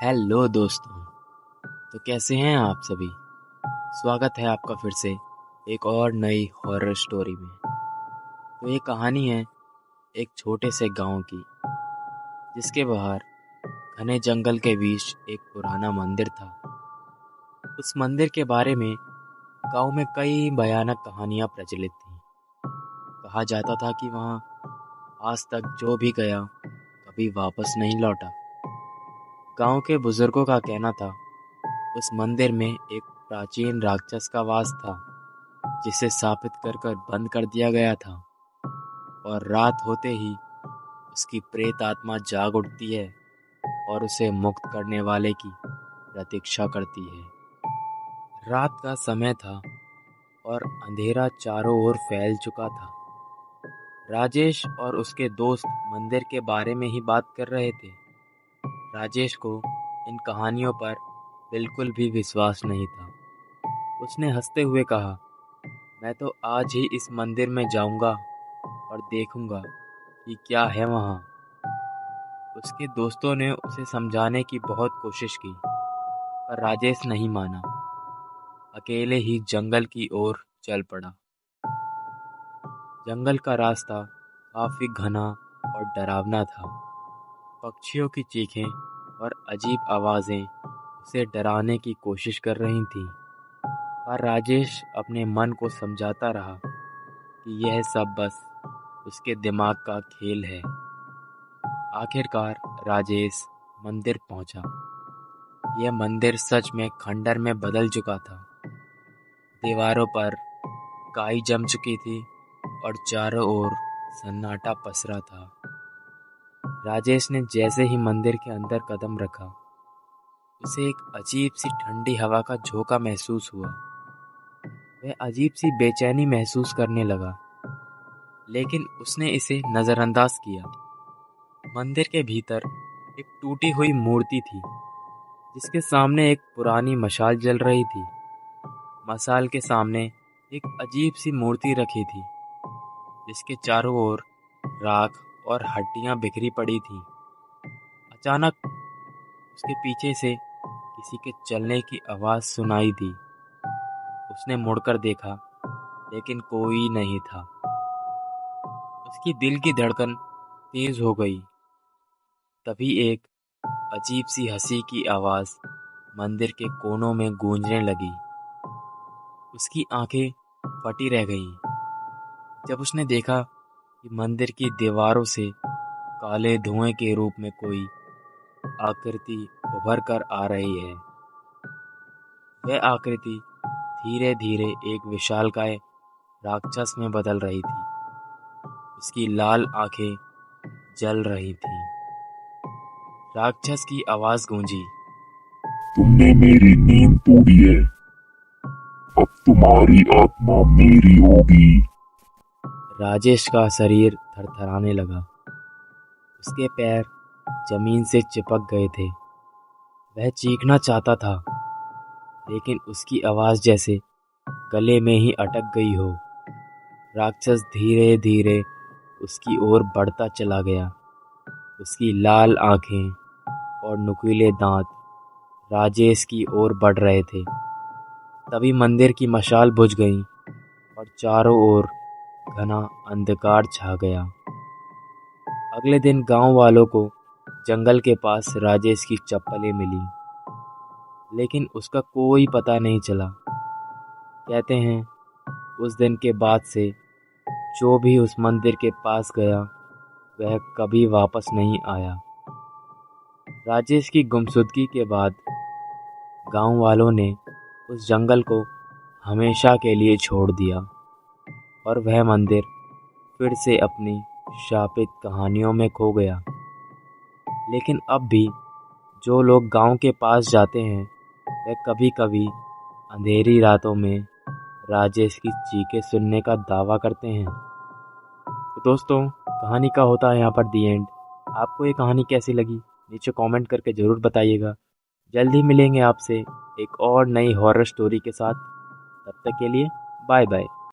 Hello दोस्तों। तो कैसे हैं आप सभी। स्वागत है आपका फिर से एक और नई हॉरर स्टोरी में। तो ये कहानी है एक छोटे से गांव की, जिसके बाहर घने जंगल के बीच एक पुराना मंदिर था। उस मंदिर के बारे में गांव में कई भयानक कहानियां प्रचलित थीं। कहा जाता था कि वहां आज तक जो भी गया कभी वापस नहीं लौटा। गांव के बुजुर्गों का कहना था उस मंदिर में एक प्राचीन राक्षस का वास था, जिसे शापित कर कर बंद कर दिया गया था। और रात होते ही उसकी प्रेत आत्मा जाग उठती है और उसे मुक्त करने वाले की प्रतीक्षा करती है। रात का समय था और अंधेरा चारों ओर फैल चुका था। राजेश और उसके दोस्त मंदिर के बारे में ही बात कर रहे थे। राजेश को इन कहानियों पर बिल्कुल भी विश्वास नहीं था। उसने हंसते हुए कहा, मैं तो आज ही इस मंदिर में जाऊंगा और देखूंगा कि क्या है वहाँ। उसके दोस्तों ने उसे समझाने की बहुत कोशिश की, पर राजेश नहीं माना। अकेले ही जंगल की ओर चल पड़ा। जंगल का रास्ता काफी घना और डरावना था। पक्षियों की चीखें और अजीब आवाजें उसे डराने की कोशिश कर रही थीं। पर राजेश अपने मन को समझाता रहा कि यह सब बस उसके दिमाग का खेल है। आखिरकार राजेश मंदिर पहुंचा। यह मंदिर सच में खंडर में बदल चुका था। दीवारों पर काई जम चुकी थी और चारों ओर सन्नाटा पसरा था। राजेश ने जैसे ही मंदिर के अंदर कदम रखा, उसे एक अजीब सी ठंडी हवा का झोंका महसूस हुआ। वह अजीब सी बेचैनी महसूस करने लगा, लेकिन उसने इसे नजरअंदाज किया। मंदिर के भीतर एक टूटी हुई मूर्ति थी, जिसके सामने एक पुरानी मशाल जल रही थी। मशाल के सामने एक अजीब सी मूर्ति रखी थी, जिसके चारों ओर राख और हड्डियां बिखरी पड़ी थीं। अचानक उसके पीछे से किसी के चलने की आवाज सुनाई दी। उसने मुड़कर देखा, लेकिन कोई नहीं था। उसकी दिल की धड़कन तेज हो गई। तभी एक अजीब सी हंसी की आवाज मंदिर के कोनों में गूंजने लगी। उसकी आंखें फटी रह गईं जब उसने देखा कि मंदिर की दीवारों से काले धुएं के रूप में कोई आकृति उभर कर आ रही है। वह आकृति धीरे धीरे एक विशालकाय राक्षस में बदल रही थी। उसकी लाल आंखें जल रही थीं। राक्षस की आवाज गूंजी, तुमने मेरी नींद तोड़ी है। अब तुम्हारी आत्मा मेरी होगी। राजेश का शरीर थरथराने लगा। उसके पैर जमीन से चिपक गए थे। वह चीखना चाहता था, लेकिन उसकी आवाज जैसे गले में ही अटक गई हो। राक्षस धीरे धीरे उसकी ओर बढ़ता चला गया। उसकी लाल आंखें और नुकीले दांत राजेश की ओर बढ़ रहे थे। तभी मंदिर की मशाल बुझ गई और चारों ओर घना अंधकार छा गया। अगले दिन गांव वालों को जंगल के पास राजेश की चप्पलें मिली, लेकिन उसका कोई पता नहीं चला। कहते हैं उस दिन के बाद से जो भी उस मंदिर के पास गया, वह कभी वापस नहीं आया। राजेश की गुमशुदगी के बाद गांव वालों ने उस जंगल को हमेशा के लिए छोड़ दिया और वह मंदिर फिर से अपनी शापित कहानियों में खो गया। लेकिन अब भी जो लोग गांव के पास जाते हैं, वह कभी कभी अंधेरी रातों में राजेश की चीखें सुनने का दावा करते हैं। तो दोस्तों, कहानी का होता है यहाँ पर दी एंड। आपको ये कहानी कैसी लगी नीचे कमेंट करके ज़रूर बताइएगा। जल्द ही मिलेंगे आपसे एक और नई हॉरर स्टोरी के साथ। तब तक के लिए बाय बाय।